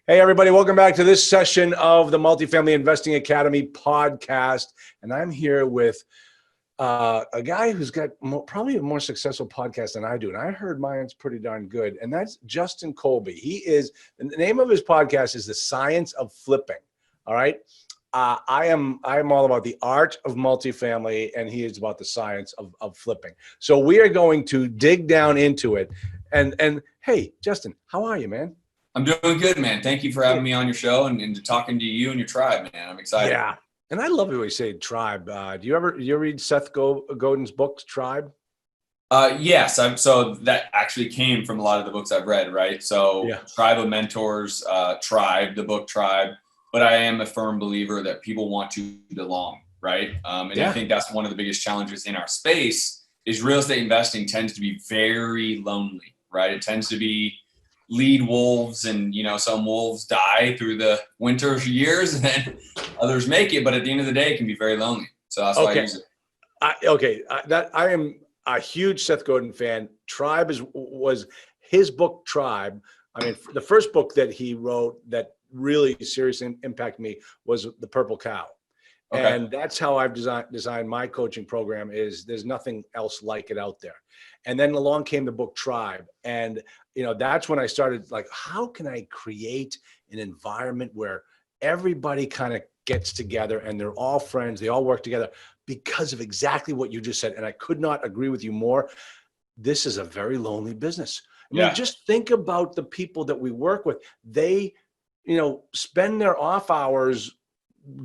Hey, everybody, welcome back to this session of the Multifamily Investing Academy podcast. And I'm here with a guy who's got probably a more successful podcast than I do. And I heard mine's pretty darn good. And that's Justin Colby. The name of his podcast is The Science of Flipping. All right. I am all about the art of multifamily, and he is about the science of flipping. So we are going to dig down into it. And hey, Justin, how are you, man? I'm doing good, man. Thank you for having me on your show and talking to you and your tribe, man. I'm excited. Yeah. And I love the way you say tribe. Do you ever read Seth Godin's books, Tribe? Yes. So that actually came from a lot of the books I've read, right? So yeah. Tribe of Mentors, Tribe, the book Tribe. But I am a firm believer that people want to belong, right? And I think that's one of the biggest challenges in our space is real estate investing tends to be very lonely, right? It tends to be lead wolves, and some wolves die through the winter years and then others make it, but at the end of the day it can be very lonely. So that's why I use it. I am a huge Seth Godin fan. Tribe was his book. Tribe, I mean, the first book that he wrote that really seriously impacted me was The Purple Cow. And that's how I've designed my coaching program. Is there's nothing else like it out there. And then along came the book Tribe. And, that's when I started like, how can I create an environment where everybody kind of gets together and they're all friends, they all work together because of exactly what you just said. And I could not agree with you more. This is a very lonely business. I mean, just think about the people that we work with. They, spend their off hours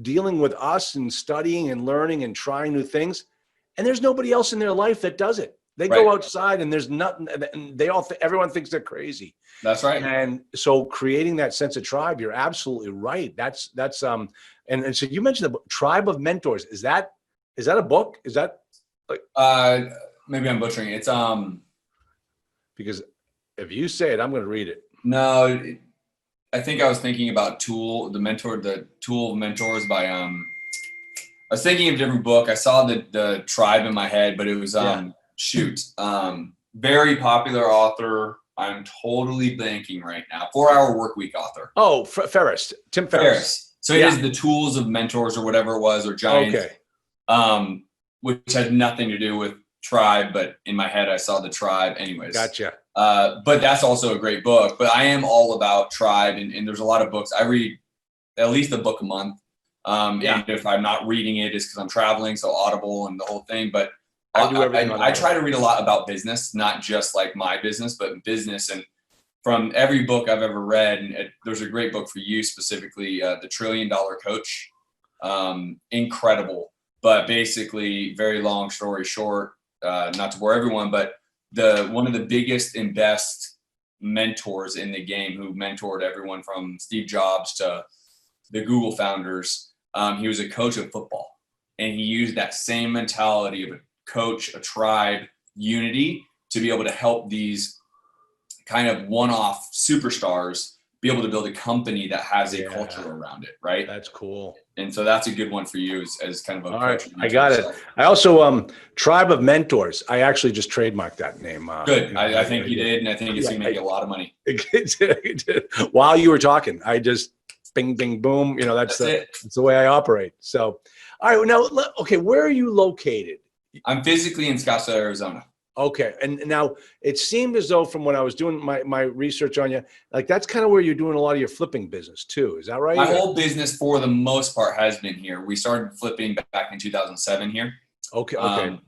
dealing with us and studying and learning and trying new things. And there's nobody else in their life that does it. They go outside and there's nothing, and everyone thinks they're crazy. That's right. And so creating that sense of tribe, you're absolutely right. That's and so you mentioned the book, Tribe of Mentors. Is that a book? Is that like maybe I'm butchering it. It's because if you say it, I'm going to read it. No, I think I was thinking about The Tool of Mentors by I was thinking of a different book. I saw the Tribe in my head, but it was very popular author. I'm totally blanking right now. 4-Hour Workweek author. Oh, Ferriss, Tim Ferriss. So it is The Tools of Mentors or whatever it was, or Giants. Okay. Which had nothing to do with Tribe, but in my head I saw the Tribe anyways. Gotcha. But that's also a great book. But I am all about Tribe, and there's a lot of books. I read at least a book a month. And if I'm not reading it, it's because I'm traveling, so Audible and the whole thing. But I try to read a lot about business, not just like my business, but business. And from every book I've ever read, and there's a great book for you specifically, The $1 Trillion Coach. Incredible, but basically, very long story short, not to bore everyone, but one of the biggest and best mentors in the game, who mentored everyone from Steve Jobs to the Google founders. He was a coach of football, and he used that same mentality of a coach, a tribe, unity, to be able to help these kind of one-off superstars be able to build a company that has a culture around it, right? That's cool. And so that's a good one for you as kind of a coach. All right, I got it. I also Tribe of Mentors. I actually just trademarked that name. Good. I think you did, and I think it's going to make you a lot of money. While you were talking, I just bing, bing, boom. That's the way I operate. So, all right. Now, okay, where are you located? I'm physically in Scottsdale, Arizona. Okay. And now it seemed as though from when I was doing my research on you, like that's kind of where you're doing a lot of your flipping business too. Is that right? My whole business for the most part has been here. We started flipping back in 2007 here. Okay.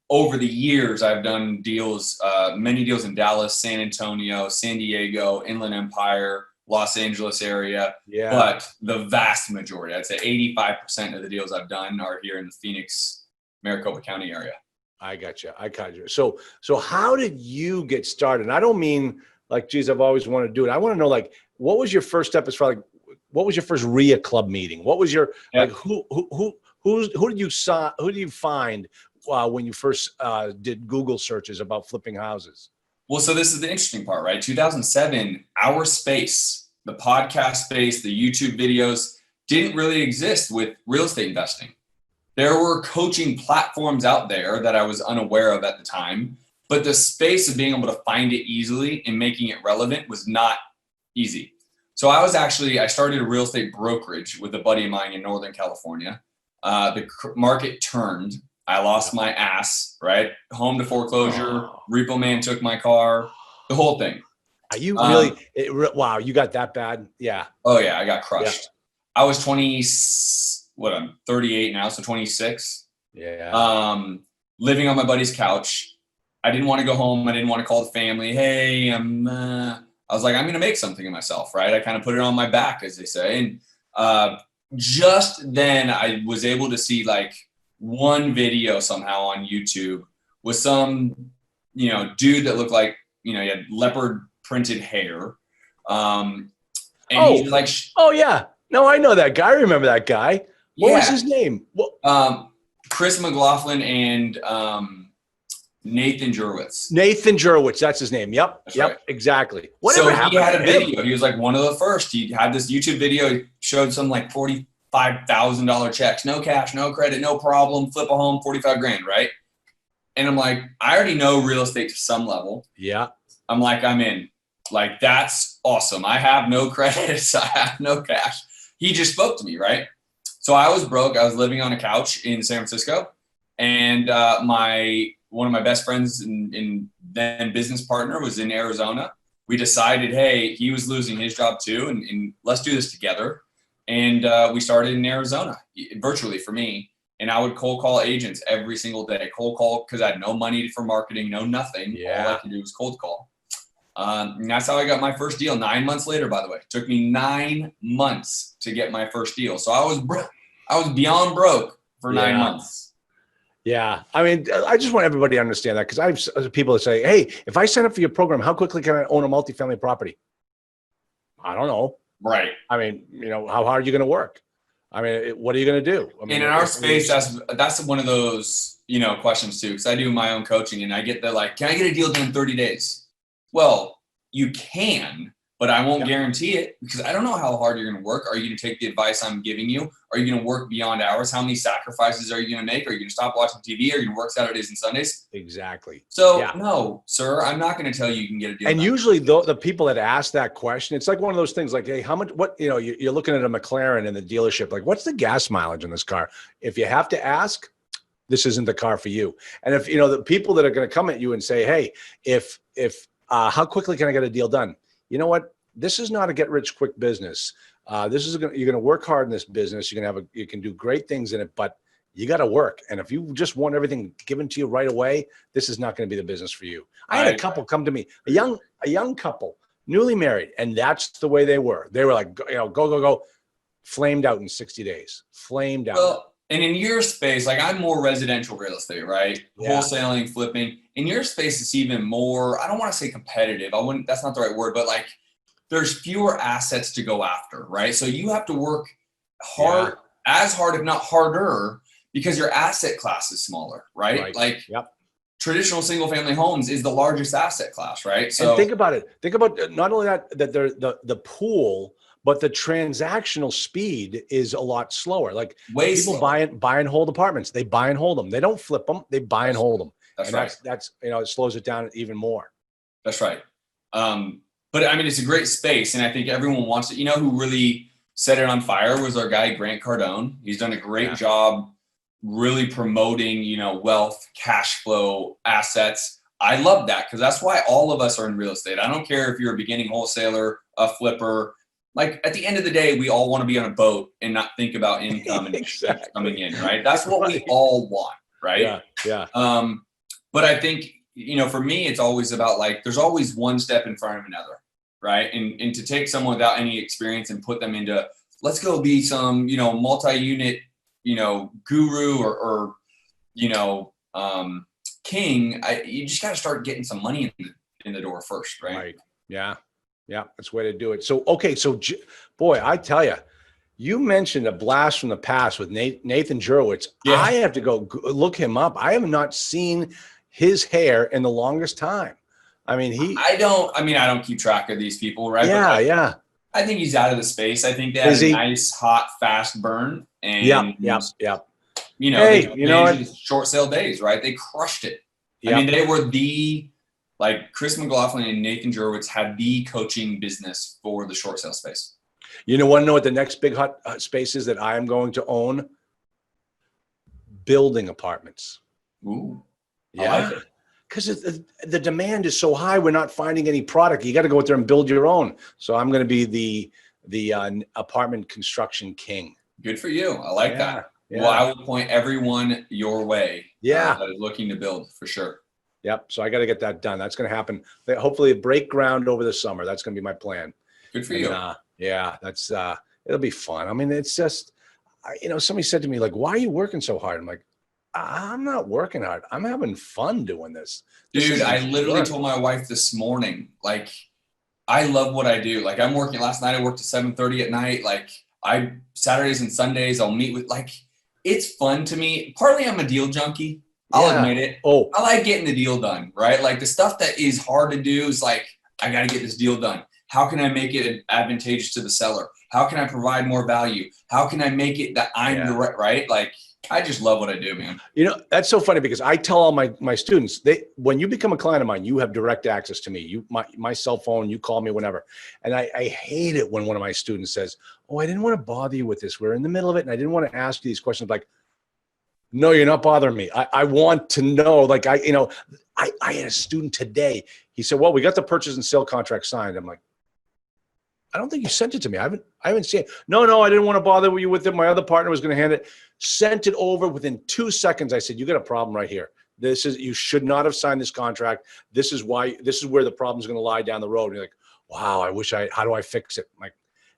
Over the years, I've done deals, many deals in Dallas, San Antonio, San Diego, Inland Empire, Los Angeles area. Yeah. But the vast majority, I'd say 85% of the deals I've done are here in the Phoenix, Maricopa County area. I got you. So how did you get started? And I don't mean like, geez, I've always wanted to do it. I want to know, like, what was your first step as far like, what was your first RIA club meeting? What was your, like, who did you find when you first did Google searches about flipping houses? Well, so this is the interesting part, right? 2007, our space, the podcast space, the YouTube videos didn't really exist with real estate investing. There were coaching platforms out there that I was unaware of at the time, but the space of being able to find it easily and making it relevant was not easy. So I started a real estate brokerage with a buddy of mine in Northern California. The market turned. I lost my ass, right? Home to foreclosure, repo man took my car, the whole thing. Are you really, wow, you got that bad? Yeah. Oh yeah, I got crushed. Yeah. I was I'm 38 now, so 26. Yeah. Living on my buddy's couch. I didn't want to go home. I didn't want to call the family. Hey, I was like, I'm going to make something of myself, right? I kind of put it on my back, as they say. And just then I was able to see like one video somehow on YouTube with some, dude that looked like, he had leopard printed hair. And he's like, oh yeah. No, I know that guy. I remember that guy. What was his name? Chris McLaughlin and Nathan Jurwitz. Nathan Jurwitz, that's his name. Yep. That's yep. Right. Exactly. Whatever happened he had a video. He was like one of the first. He had this YouTube video. He showed some like $45,000 checks, no cash, no credit, no problem. Flip a home, 45 grand, right? And I'm like, I already know real estate to some level. Yeah. I'm like, I'm in. Like, that's awesome. I have no credits. I have no cash. He just spoke to me, right? So I was broke. I was living on a couch in San Francisco, and one of my best friends and then business partner was in Arizona. We decided, hey, he was losing his job too, and let's do this together. And we started in Arizona, virtually for me. And I would cold call agents every single day. Cold call because I had no money for marketing, no nothing. Yeah. All I could do was cold call. And that's how I got my first deal 9 months later, by the way. It took me 9 months to get my first deal. So I was beyond broke for 9 months. Yeah. I mean, I just want everybody to understand that, because I have people that say, hey, if I sign up for your program, how quickly can I own a multifamily property? I don't know. Right. I mean, how hard are you going to work? I mean, what are you going to do? I mean, and in our space, that's one of those, questions too, because I do my own coaching and I get the like, can I get a deal done in 30 days? Well, you can, but I won't guarantee it, because I don't know how hard you're going to work. Are you going to take the advice I'm giving you? Are you going to work beyond hours? How many sacrifices are you going to make? Are you going to stop watching TV? Are you going to work Saturdays and Sundays? Exactly. So no, sir, I'm not going to tell you can get a deal. And done. usually the people that ask that question, it's like one of those things like, hey, how much, you're looking at a McLaren in the dealership, like, what's the gas mileage in this car? If you have to ask, this isn't the car for you. And if, the people that are going to come at you and say, hey, if how quickly can I get a deal done? You know what? This is not a get rich quick business. You're going to work hard in this business. You can do great things in it, but you got to work. And if you just want everything given to you right away, this is not going to be the business for you. I had a couple come to me, a young couple, newly married, and that's the way they were. They were like, go, flamed out in 60 days, flamed out. Well, and in your space, like, I'm more residential real estate, right? Yeah. Wholesaling, flipping. In your space, it's even more, I don't want to say competitive. That's not the right word, but like, there's fewer assets to go after, right? So you have to work hard, as hard, if not harder, because your asset class is smaller, right? Like, traditional single family homes is the largest asset class, right? So and think about it. Think about not only that they're the pool, but the transactional speed is a lot slower. Like, people buy and hold apartments. They buy and hold them. They don't flip them. They buy and hold them. That's and right. That's it slows it down even more. That's right. But I mean, it's a great space, and I think everyone wants it. Who really set it on fire was our guy, Grant Cardone. He's done a great job really promoting, wealth, cash flow, assets. I love that, because that's why all of us are in real estate. I don't care if you're a beginning wholesaler, a flipper. Like, at the end of the day, we all want to be on a boat and not think about income and exactly. coming in, right? That's what we all want, right? Yeah. But I think, for me, it's always about, like, there's always one step in front of another, right? And to take someone without any experience and put them into, let's go be some, multi-unit, guru or king. You just got to start getting some money in the door first, right? Right. Yeah. That's the way to do it. So, okay. So, boy, I tell you, you mentioned a blast from the past with Nathan Jurwitz. Yeah. I have to go look him up. I have not seen his hair in the longest time. I mean, I don't keep track of these people, right? Yeah. I think he's out of the space. I think they had a nice, hot, fast burn. And Hey, short sale days, right? They crushed it. I mean, they were the Like Chris McLaughlin and Nathan Jurwitz have the coaching business for the short sale space. You want to know what the next big hot space is that I am going to own? Building apartments. Ooh, Yeah. I like it. Because the demand is so high, we're not finding any product. You got to go out there and build your own. So I'm going to be the apartment construction king. Good for you. I like that. Yeah. Well, I will point everyone your way. Yeah. That is looking to build for sure. Yep. So I got to get that done. That's going to happen. Hopefully break ground over the summer. That's going to be my plan. Good for you. Yeah, that's it'll be fun. I mean, it's just, somebody said to me, like, why are you working so hard? I'm like, I'm not working hard. I'm having fun doing this. Dude, I literally told my wife this morning, like, I love what I do. Like, I'm working last night. I worked at 7:30 at night. Like, Saturdays and Sundays, I'll meet with, like, it's fun to me. Partly I'm a deal junkie. I'll admit it. Oh, I like getting the deal done, right? Like the stuff that is hard to do is like, I got to get this deal done. How can I make it advantageous to the seller? How can I provide more value? How can I make it that I'm the right? Like, I just love what I do, man. That's so funny because I tell all my students, when you become a client of mine, you have direct access to me. My cell phone, you call me whenever. And I hate it when one of my students says, oh, I didn't want to bother you with this. We're in the middle of it. And I didn't want to ask you these questions. Like, no, you're not bothering me. I want to know, like, I had a student today. He said, well, we got the purchase and sale contract signed. I'm like, I don't think you sent it to me. I haven't seen it. No, I didn't want to bother you with it. My other partner was going to hand it. Sent it over within 2 seconds. I said, you got a problem right here. You should not have signed this contract. This is where the problem is going to lie down the road. And you're like, wow, how do I fix it? I'm like,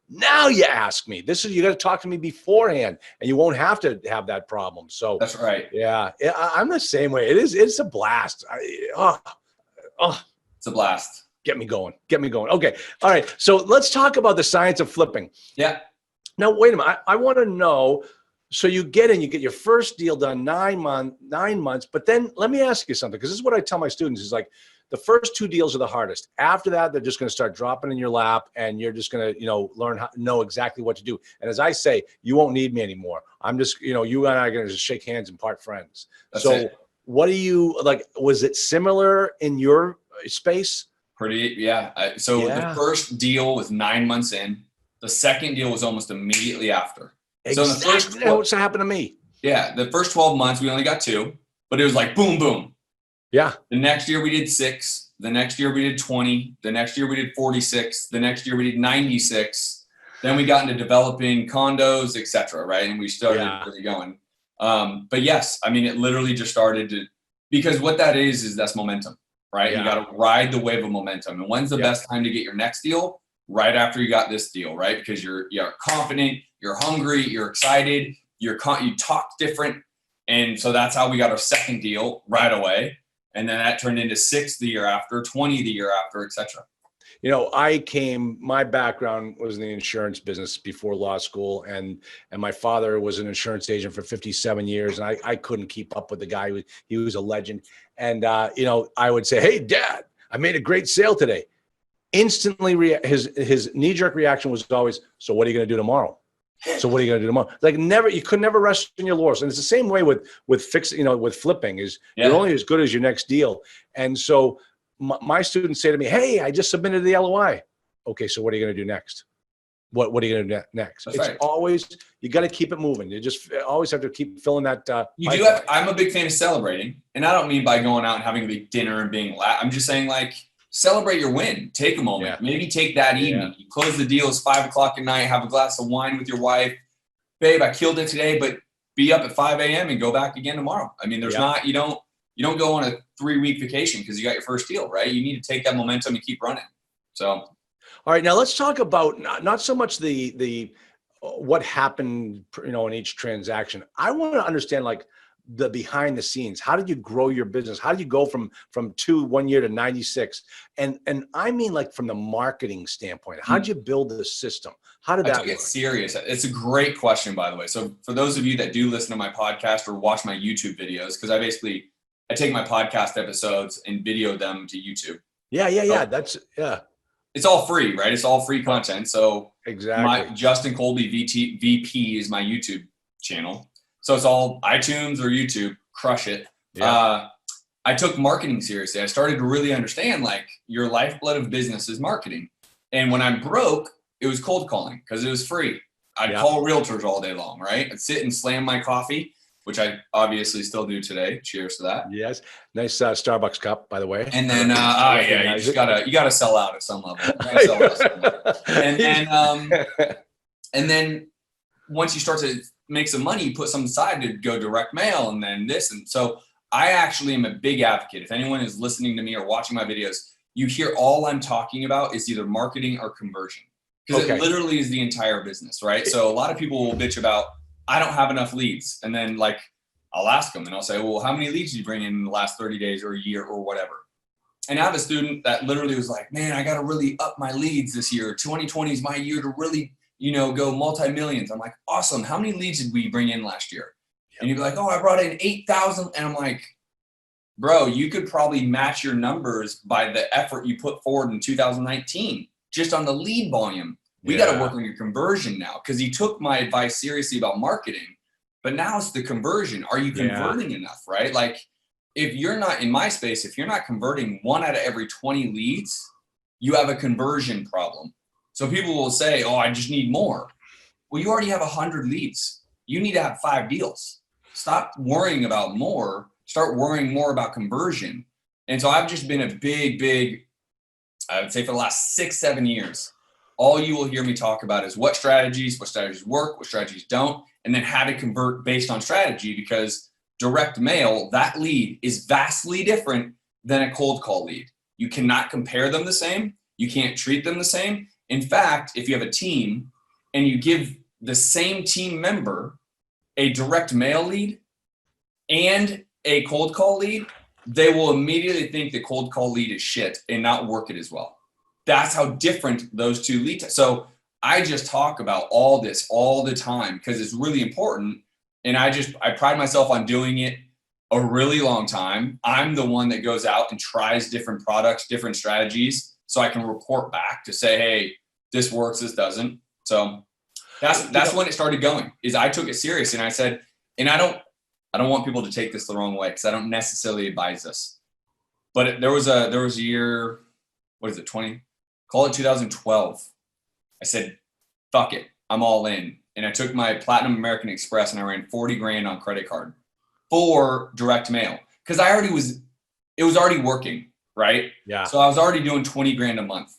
now you ask me. You got to talk to me beforehand and you won't have to have that problem. So that's right. Yeah. I'm the same way. It's a blast. It's a blast. Get me going. Okay. All right. So let's talk about the science of flipping. Yeah. Now, wait a minute. I want to know. So you get your first deal done 9 months, but then let me ask you something, because this is what I tell my students is like, the first 2 deals are the hardest. After that, they're just going to start dropping in your lap and you're just going to, learn how to know exactly what to do. And as I say, you won't need me anymore. I'm just, you and I are going to just shake hands and part friends. That's so it. What do you like? Was it similar in your space? Pretty, yeah. The first deal was 9 months in. The second deal was almost immediately after. Exactly. So the first, what's happened to me? Yeah, the first 12 months we only got 2, but it was like boom, boom. Yeah. The next year we did 6. The next year we did 20. The next year we did 46. The next year we did 96. Then we got into developing condos, etc. Right, and we started really going. But yes, I mean, it literally just started to, because what that is that's momentum, right? You got to ride the wave of momentum. And when's the best time to get your next deal? Right after you got this deal, right? Because you're confident, you're hungry, you're excited, you talk different. And so that's how we got our second deal right away. And then that turned into 6 the year after, 20 the year after, etc. My background was in the insurance business before law school, and my father was an insurance agent for 57 years. And I couldn't keep up with the guy. He was a legend. And, I would say, hey, Dad, I made a great sale today. Instantly, his knee-jerk reaction was always, so what are you going to do tomorrow? Like you could never rest in your laurels. And it's the same way with with flipping is you're only as good as your next deal. And so my students say to me, hey, I just submitted the LOI. Okay, so what are you going to do next? What are you going to do next? That's always, you got to keep it moving. You just always have to keep filling that. I'm a big fan of celebrating. And I don't mean by going out and having a big dinner and being loud. I'm just saying, like, celebrate your win. Take a moment. Yeah. Maybe take that evening. You close the deal. It's 5 o'clock at night. Have a glass of wine with your wife. Babe, I killed it today, but be up at 5 a.m. and go back again tomorrow. I mean, you don't go on a 3-week vacation because you got your first deal, right? You need to take that momentum and keep running. So, all right, now let's talk about not so much the what happened, in each transaction. I want to understand, like, the behind the scenes. How did you grow your business? How did you go from 1 year to 96? And I mean, like, from the marketing standpoint, how did you build the system? How did that work? It's serious. It's a great question, by the way. So for those of you that do listen to my podcast or watch my YouTube videos, because I take my podcast episodes and video them to YouTube. Yeah. It's all free, right? It's all free content. So exactly. My Justin Colby VP is my YouTube channel. So it's all iTunes or YouTube. Crush it. Yeah. I took marketing seriously. I started to really understand like your lifeblood of business is marketing. And when I'm broke, it was cold calling because it was free. I'd call realtors all day long, right? I'd sit and slam my coffee, which I obviously still do today. Cheers to that. Yes. Nice Starbucks cup, by the way. And then, yeah, you gotta sell out at some level. You gotta sell out at some level. And then once you start to make some money, you put some aside to go direct mail and then this. And so I actually am a big advocate. If anyone is listening to me or watching my videos, you hear all I'm talking about is either marketing or conversion. Because it literally is the entire business, right? So a lot of people will bitch about, I don't have enough leads. And then like, I'll ask them and I'll say, well, how many leads did you bring in the last 30 days or a year or whatever? And I have a student that literally was like, man, I got to really up my leads this year. 2020 is my year to really, go multi-millions. I'm like, awesome. How many leads did we bring in last year? And you'd be like, oh, I brought in 8,000. And I'm like, bro, you could probably match your numbers by the effort you put forward in 2019, just on the lead volume. We got to work on your conversion now, because he took my advice seriously about marketing, but now it's the conversion. Are you converting enough, right? Like if you're not in my space, if you're not converting 1 out of every 20 leads, you have a conversion problem. So people will say, oh, I just need more. Well, you already have 100 leads. You need to have 5 deals. Stop worrying about more. Start worrying more about conversion. And so I've just been a big, I would say for the last 6-7 years, all you will hear me talk about is what strategies work, what strategies don't, and then how to convert based on strategy, because direct mail, that lead is vastly different than a cold call lead. You cannot compare them the same. You can't treat them the same. In fact, if you have a team and you give the same team member a direct mail lead and a cold call lead, they will immediately think the cold call lead is shit and not work it as well. That's how different those two lead. So I just talk about all this all the time because it's really important. And I pride myself on doing it a really long time. I'm the one that goes out and tries different products, different strategies, so I can report back to say, hey, this works, this doesn't. So that's when it started going, is I took it serious and I said, and I don't want people to take this the wrong way because I don't necessarily advise this, but there was a year, what is it, call it 2012. I said, fuck it, I'm all in. And I took my Platinum American Express and I ran 40 grand on credit card for direct mail. Cause it was already working, right? Yeah. So I was already doing 20 grand a month.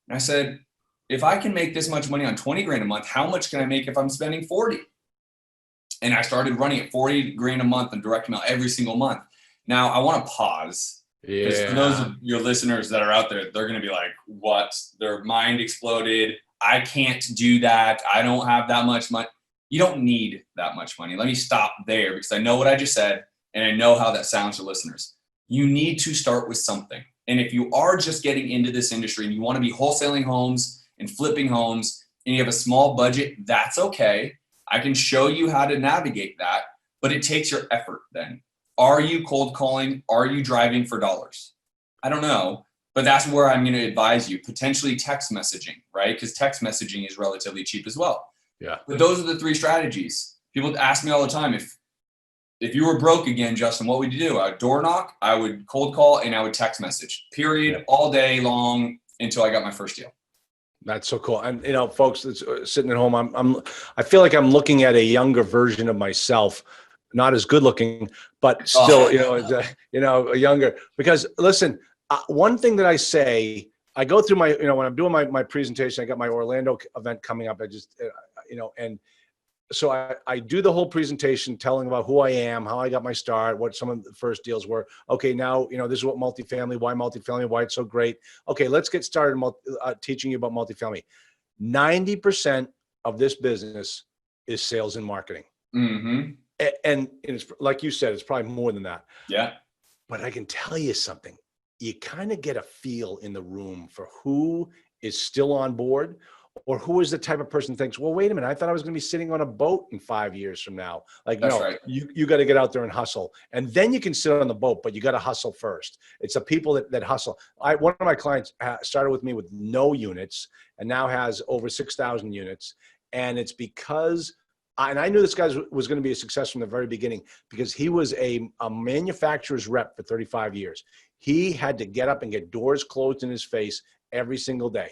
And I said, if I can make this much money on 20 grand a month, how much can I make if I'm spending 40? And I started running at 40 grand a month on direct mail every single month. Now I want to pause. Because for those of your listeners that are out there, they're going to be like, what? Their mind exploded. I can't do that. I don't have that much money. You don't need that much money. Let me stop there because I know what I just said and I know how that sounds to listeners. You need to start with something. And if you are just getting into this industry and you want to be wholesaling homes and flipping homes and you have a small budget, that's okay. I can show you how to navigate that, but it takes your effort then. Are you cold calling? Are you driving for dollars? I don't know, but that's where I'm going to advise you. Potentially text messaging, right? Because text messaging is relatively cheap as well. Yeah. But those are the 3 strategies. People ask me all the time, if you were broke again, Justin, what would you do? I would door knock, I would cold call, and I would text message, period, all day long until I got my first deal. That's so cool. And folks that's sitting at home, I feel like I'm looking at a younger version of myself, not as good looking, but still, a younger, because listen, one thing that I say, I go through my, when I'm doing my presentation, I got my Orlando event coming up. I just, and so I do the whole presentation telling about who I am, how I got my start, what some of the first deals were. Okay, now, this is what multifamily, why it's so great. Okay, let's get started teaching you about multifamily. 90% of this business is sales and marketing. Mm-hmm. And it's like you said, it's probably more than that. Yeah. But I can tell you something. You kind of get a feel in the room for who is still on board or who is the type of person who thinks, well, wait a minute, I thought I was going to be sitting on a boat in 5 years from now. Like, that's right. You got to get out there and hustle. And then you can sit on the boat, but you got to hustle first. It's the people that hustle. One of my clients started with me with no units and now has over 6,000 units. And it's because and I knew this guy was going to be a success from the very beginning because he was a manufacturer's rep for 35 years. He had to get up and get doors closed in his face every single day.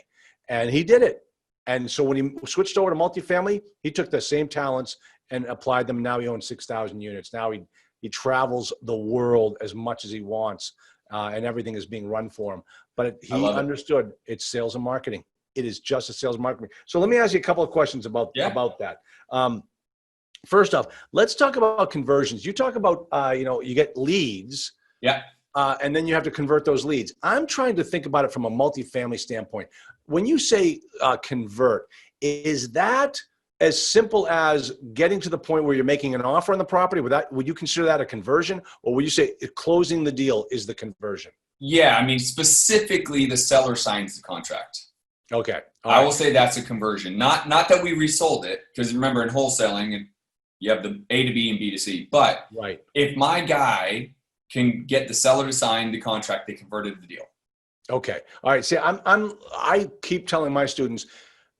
And he did it. And so when he switched over to multifamily, he took the same talents and applied them. Now he owns 6,000 units. Now he travels the world as much as he wants, and everything is being run for him. But he understood it's sales and marketing. It is just a sales and marketing. So let me ask you a couple of questions about that. First off, let's talk about conversions. You talk about, you get leads. Yeah. And then you have to convert those leads. I'm trying to think about it from a multifamily standpoint. When you say convert, is that as simple as getting to the point where you're making an offer on the property? Would you consider that a conversion, or would you say closing the deal is the conversion? Yeah, I mean, specifically the seller signs the contract. Okay. I will say that's a conversion. Not that we resold it, because remember in wholesaling, you have the A to B and B to C. But if my guy can get the seller to sign the contract, they converted the deal. Okay. All right. See, I keep telling my students,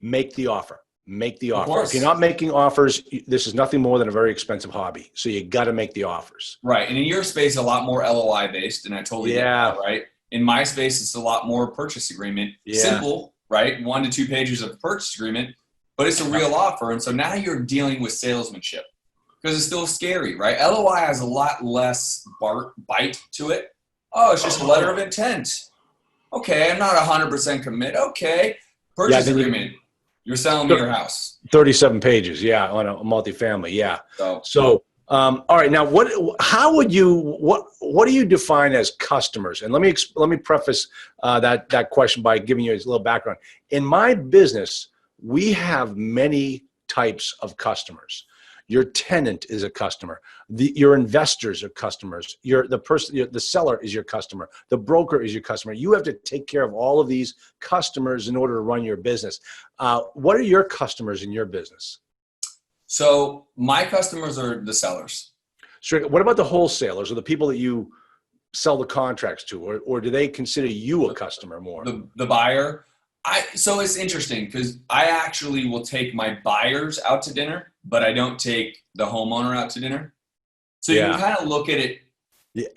make the offer. Make the offer. If you're not making offers, this is nothing more than a very expensive hobby. So you got to make the offers. Right. And in your space, a lot more LOI based, and I totally get that, right? In my space, it's a lot more purchase agreement. Yeah. Simple, right? 1 to 2 pages of purchase agreement, but it's a real offer. And so now you're dealing with salesmanship because it's still scary, right? LOI has a lot less bite to it. Oh, it's just a letter of intent. Okay, I'm not 100% commit. Okay, purchase agreement. You're selling me your house. 37 pages, on a multifamily, yeah. So, all right. Now, what do you define as customers? And let me preface that question by giving you a little background. In my business, we have many types of customers. Your tenant is a customer. Your investors are customers. The seller is your customer. The broker is your customer. You have to take care of all of these customers in order to run your business. What are your customers in your business? So my customers are the sellers. Sure. What about the wholesalers or the people that you sell the contracts to, or do they consider you a customer more? The buyer. So it's interesting because I actually will take my buyers out to dinner, but I don't take the homeowner out to dinner. So you can kind of look at it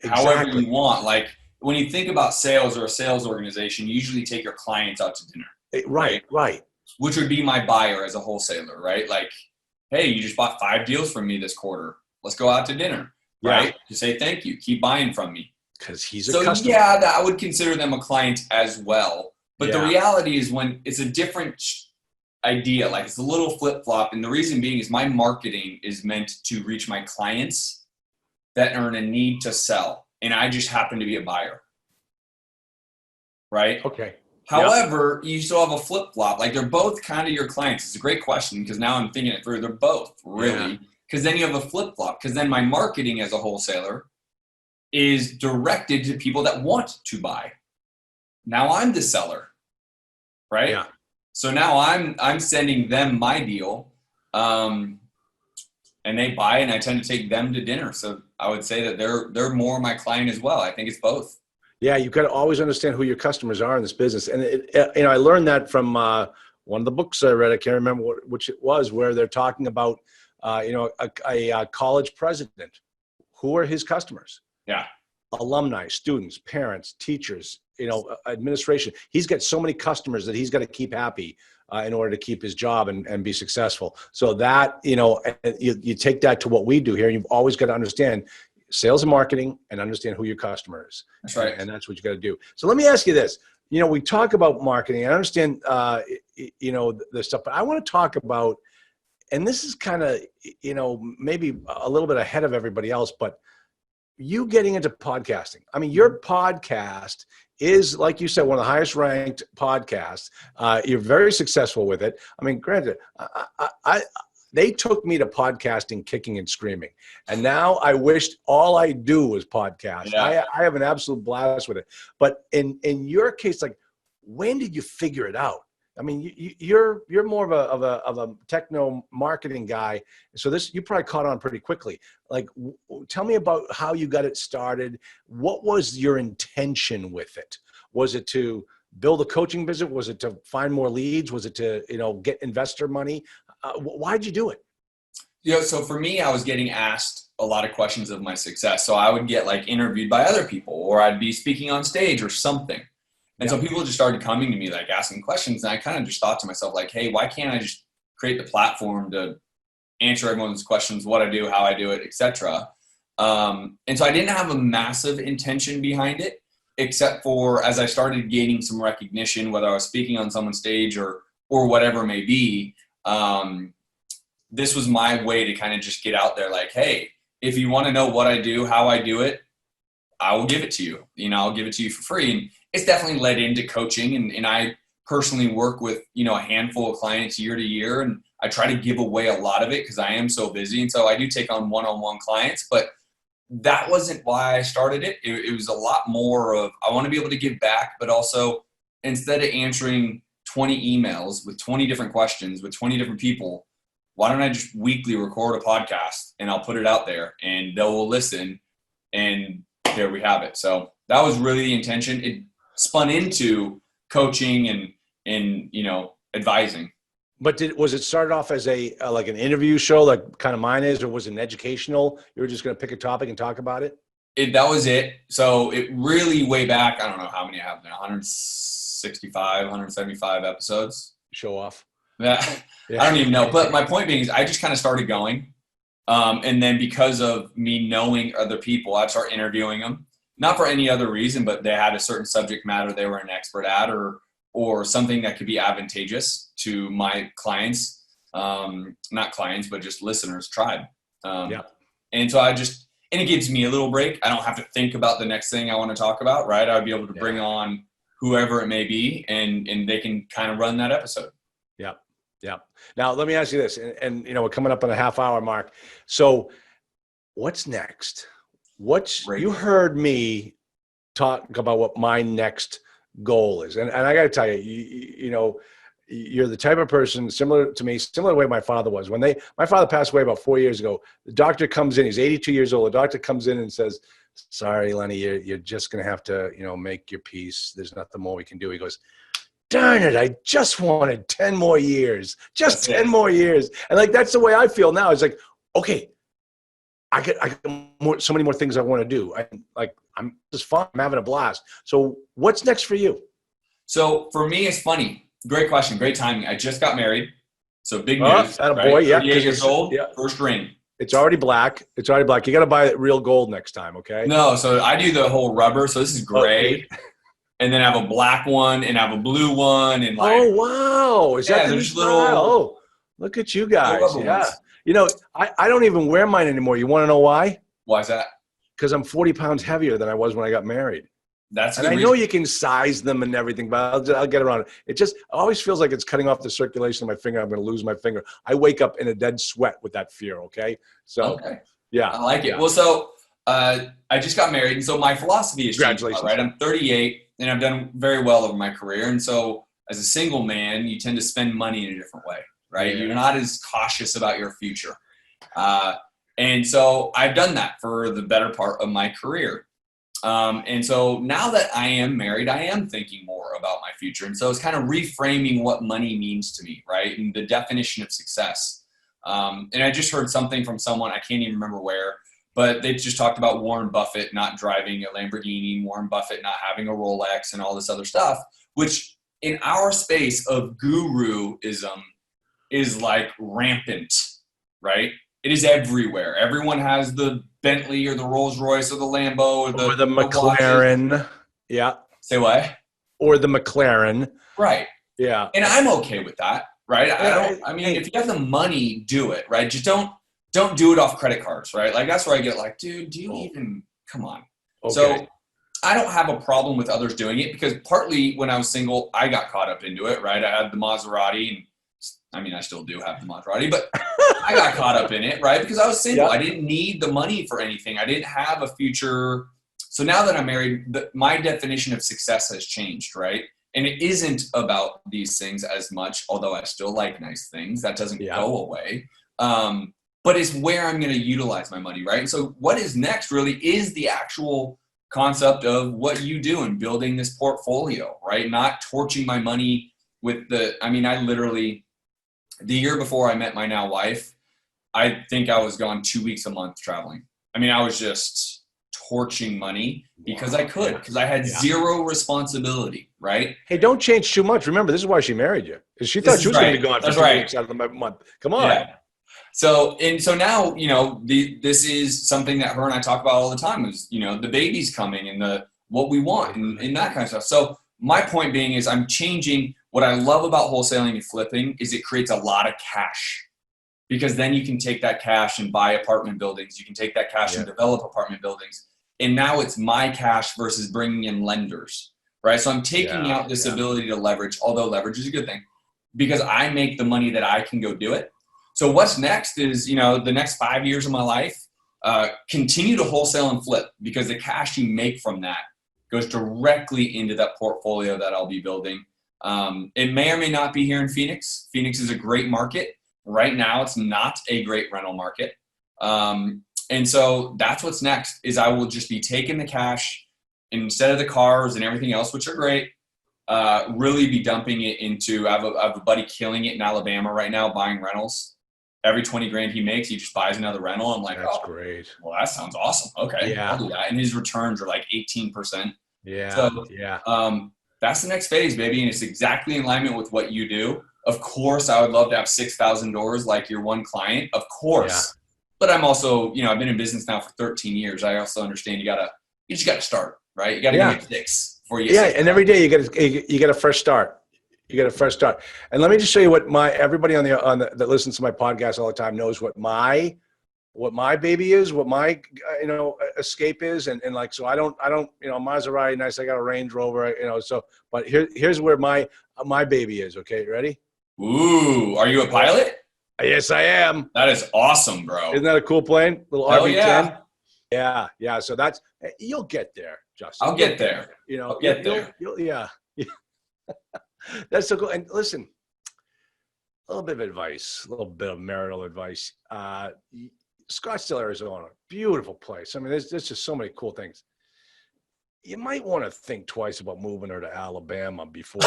however you want. Like when you think about sales or a sales organization, you usually take your clients out to dinner. Right. Which would be my buyer as a wholesaler, right? Like, hey, you just bought 5 deals from me this quarter. Let's go out to dinner, right? To say thank you. Keep buying from me. Because he's a customer. So yeah, I would consider them a client as well. But the reality is when it's a different idea, like it's a little flip-flop. And the reason being is my marketing is meant to reach my clients that are in a need to sell. And I just happen to be a buyer. Right? Okay. However, you still have a flip-flop. Like they're both kind of your clients. It's a great question because now I'm thinking it through. They're both really. Because then you have a flip-flop. Because then my marketing as a wholesaler is directed to people that want to buy. Now I'm the seller, right? Yeah. So now I'm sending them my deal, and they buy, and I tend to take them to dinner. So I would say that they're more my client as well. I think it's both. Yeah, you've got to always understand who your customers are in this business, and I learned that from one of the books I read. I can't remember which it was, where they're talking about a college president. Who are his customers? Yeah. Alumni, students, parents, teachers, administration. He's got so many customers that he's got to keep happy in order to keep his job and be successful. So that, you take that to what we do here. You've always got to understand sales and marketing and understand who your customer is. That's right. And that's what you got to do. So let me ask you this. We talk about marketing. I understand, the stuff, but I want to talk about, and this is kind of, maybe a little bit ahead of everybody else, but you getting into podcasting. I mean, your podcast is, like you said, one of the highest ranked podcasts. You're very successful with it. I mean, granted, they took me to podcasting kicking and screaming. And now I wished all I do was podcast. Yeah. I have an absolute blast with it. But in your case, like, when did you figure it out? I mean, you're more of a techno marketing guy, so you probably caught on pretty quickly. Like, tell me about how you got it started. What was your intention with it? Was it to build a coaching business? Was it to find more leads? Was it to get investor money? Why'd you do it? So for me, I was getting asked a lot of questions of my success. So I would get like interviewed by other people, or I'd be speaking on stage or something. And so people just started coming to me, like asking questions. And I kind of just thought to myself, like, hey, why can't I just create the platform to answer everyone's questions, what I do, how I do it, etc. And so I didn't have a massive intention behind it, except for as I started gaining some recognition, whether I was speaking on someone's stage or whatever it may be, this was my way to kind of just get out there like, hey, if you want to know what I do, how I do it, I will give it to you. I'll give it to you for free. And it's definitely led into coaching. And I personally work with, a handful of clients year to year. And I try to give away a lot of it because I am so busy. And so I do take on one-on-one clients, but that wasn't why I started it. It was a lot more of, I want to be able to give back, but also instead of answering 20 emails with 20 different questions with 20 different people, why don't I just weekly record a podcast and I'll put it out there and they will listen, and there we have it. So that was really the intention. It spun into coaching and advising. But was it started off as like an interview show, like kind of mine is, or was it an educational? You were just going to pick a topic and talk about it? That was it. So it really way back, I don't know how many I have there, 165, 175 episodes. Show off. Yeah. I don't even know. But my point being is I just kind of started going. And then because of me knowing other people, I'd start interviewing them, not for any other reason, but they had a certain subject matter they were an expert at, or something that could be advantageous to my clients, not clients, but just listeners, tribe. And so and it gives me a little break. I don't have to think about the next thing I want to talk about, right? I'd be able to bring on whoever it may be, and they can kind of run that episode. Yeah. Now let me ask you this, and we're coming up on a half hour mark. So what's next? You heard me talk about what my next goal is. And I got to tell you, you're the type of person similar to me, similar to the way my father was. When my father passed away about 4 years ago, the doctor comes in, he's 82 years old. The doctor comes in and says, sorry, Lenny, you're just going to have to, make your peace. There's nothing more we can do. He goes, darn it, I just wanted 10 more years, just 10 more years. And like, that's the way I feel now. It's like, okay, I got so many more things I want to do. I'm just fun. I'm having a blast. So what's next for you? So for me, it's funny. Great question. Great timing. I just got married. So big news. Right? Boy, 38 years old, first ring. It's already black. You got to buy real gold next time, okay? No, so I do the whole rubber. So this is gray. Okay. And then I have a black one and I have a blue one. And oh, wow. Is that there's little? Oh, look at you guys. Yeah. Ones. I don't even wear mine anymore. You want to know why? Why is that? Because I'm 40 pounds heavier than I was when I got married. And I know you can size them and everything, but I'll get around it. It just always feels like it's cutting off the circulation of my finger. I'm going to lose my finger. I wake up in a dead sweat with that fear. Okay. So, yeah. I like it. Yeah. Well, so I just got married. And so my philosophy is changed, right? I'm 38 and I've done very well over my career. And so as a single man, you tend to spend money in a different way, right? Yeah. You're not as cautious about your future. And so I've done that for the better part of my career. And so now that I am married, I am thinking more about my future. And so it's kind of reframing what money means to me, right? And the definition of success. And I just heard something from someone, I can't even remember where, but they just talked about Warren Buffett not driving a Lamborghini, Warren Buffett not having a Rolex and all this other stuff, which in our space of guruism is like rampant, right? It is everywhere. Everyone has the Bentley or the Rolls Royce or the Lambo or the McLaren. Yeah. Say what? Or the McLaren. Right. Yeah. And I'm okay with that, right? I mean, if you have the money, do it, right? Just don't do it off credit cards, right? Like that's where I get like, dude, do you even, come on. Okay. So I don't have a problem with others doing it because partly when I was single, I got caught up into it, right? I had the Maserati and I mean, I still do have the Maserati, but I got caught up in it, right? Because I was single. Yeah. I didn't need the money for anything. I didn't have a future. So now that I'm married, my definition of success has changed, right? And it isn't about these things as much, although I still like nice things. That doesn't go away. But it's where I'm going to utilize my money, right? And so what is next really is the actual concept of what you do in building this portfolio, right? Not torching my money with I literally, the year before I met my now wife, I think I was gone 2 weeks a month traveling. I mean, I was just torching money because I could, because I had zero responsibility, right? Hey, don't change too much. Remember, this is why she married you. She thought she was going to be gone for 2 weeks out of the month. Come on. Yeah. So now, this is something that her and I talk about all the time is, the baby's coming and what we want and that kind of stuff. So my point being is I'm changing. What I love about wholesaling and flipping is it creates a lot of cash, because then you can take that cash and buy apartment buildings. You can take that cash and develop apartment buildings. And now it's my cash versus bringing in lenders, right? So I'm taking out this ability to leverage, although leverage is a good thing, because I make the money that I can go do it. So what's next is, the next 5 years of my life, continue to wholesale and flip, because the cash you make from that goes directly into that portfolio that I'll be building. It may or may not be here in Phoenix. Phoenix is a great market. Right now, it's not a great rental market. And so that's what's next is I will just be taking the cash instead of the cars and everything else, which are great, really be dumping it into, I have a buddy killing it in Alabama right now, buying rentals. Every 20 grand he makes, he just buys another rental. I'm like, that's great. Well, that sounds awesome. Okay, I'll do that. And his returns are like 18%. That's the next phase, baby. And it's exactly in alignment with what you do. Of course, I would love to have 6,000 doors like your one client, of course. But I'm also, I've been in business now for 13 years. I also understand you just got to start, right? You got to give it 6 before you get 6. And every day you get a fresh start. You get a fresh start. And let me just show you what everybody that listens to my podcast all the time knows what my baby is, what my escape is, and like, so I don't Maserati, nice. I got a Range Rover, but here's where my baby is. Okay, ready? Ooh, are you a pilot? Yes, I am. That is awesome, bro. Isn't that a cool plane? Little Hell RV-10. Yeah. So you'll get there, Justin. I'll get there. I'll get there. Yeah. That's so cool. And listen, a little bit of advice, a little bit of marital advice. Scottsdale, Arizona, beautiful place. I mean, there's just so many cool things. You might want to think twice about moving her to Alabama before.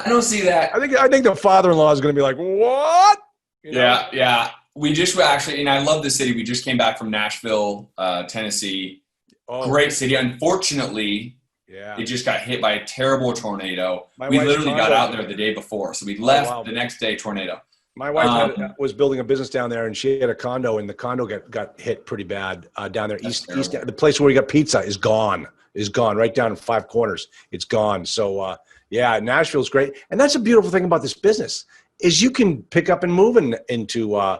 I don't see that. I think the father-in-law is going to be like, what? Yeah. We just actually, and I love the city. We just came back from Nashville, Tennessee. Great city. Unfortunately, it just got hit by a terrible tornado. We literally got out there the day before. So we left the next day, tornado. My wife was building a business down there, and she had a condo, and the condo got hit pretty bad down there. East, the place where we got pizza is gone right down in 5 corners. It's gone. So, Nashville's great. And that's a beautiful thing about this business is you can pick up and move into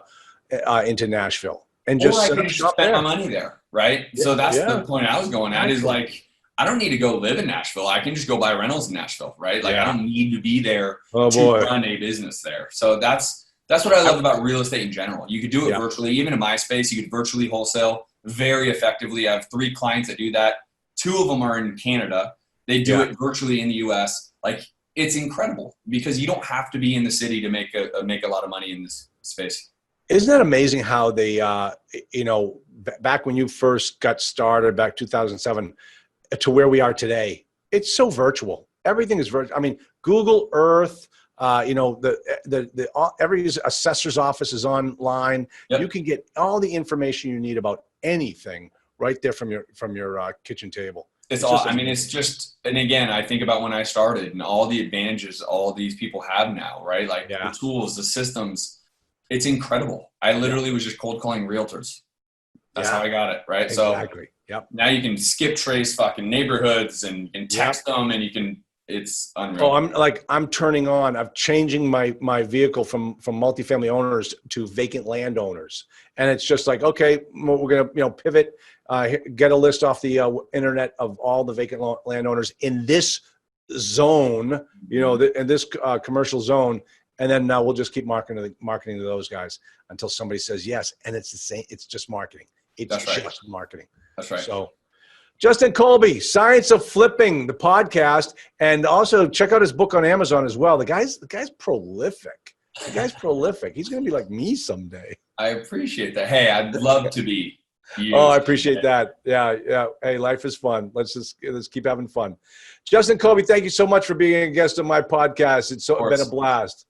Nashville and just spend my money there, right? Yeah, so that's the point I was going at is like, I don't need to go live in Nashville. I can just go buy rentals in Nashville, right? Like I don't need to be there to run a business there. So that's what I love about real estate in general. You could do it virtually. Even in my space, you could virtually wholesale very effectively. I have 3 clients that do that. 2 of them are in Canada. They do it virtually in the US. Like it's incredible because you don't have to be in the city to make a lot of money in this space. Isn't that amazing how they, back when you first got started back 2007 to where we are today, it's so virtual. Everything is virtual. I mean, Google Earth, every assessor's office is online. Yep. You can get all the information you need about anything right there from your kitchen table. It's just, and again, I think about when I started and all the advantages all these people have now, right? Like the tools, the systems, it's incredible. I literally was just cold calling realtors. That's how I got it, right? Exactly. So now you can skip trace fucking neighborhoods and you can text them and you can, it's unreal. I'm turning on, I'm changing my vehicle from multifamily owners to vacant landowners. And it's just like, okay, we're going to, pivot, get a list off the internet of all the vacant landowners in this zone, in this commercial zone. And then we'll just keep marketing to those guys until somebody says yes. And it's the same. It's just marketing. It's just marketing. That's right. So Justin Colby, Science of Flipping, the podcast, and also check out his book on Amazon as well. The guy's prolific. The guy's prolific. He's going to be like me someday. I appreciate that. Hey, I'd love to be you. I appreciate that. Yeah. Hey, life is fun. Let's keep having fun. Justin Colby, thank you so much for being a guest on my podcast. It's been a blast.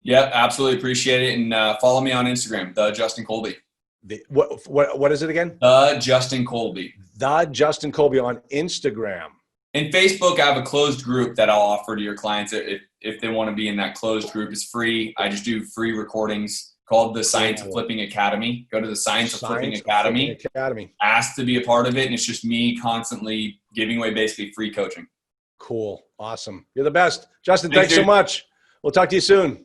Yep, absolutely appreciate it. And follow me on Instagram, the Justin Colby. What is it again? The Justin Colby. The Justin Colby on Instagram. And Facebook, I have a closed group that I'll offer to your clients if they want to be in that closed group. It's free. I just do free recordings called the Science of Flipping Academy. Go to the Science of Flipping Academy. Ask to be a part of it, and it's just me constantly giving away basically free coaching. Cool. Awesome. You're the best. Justin, thanks so much. We'll talk to you soon.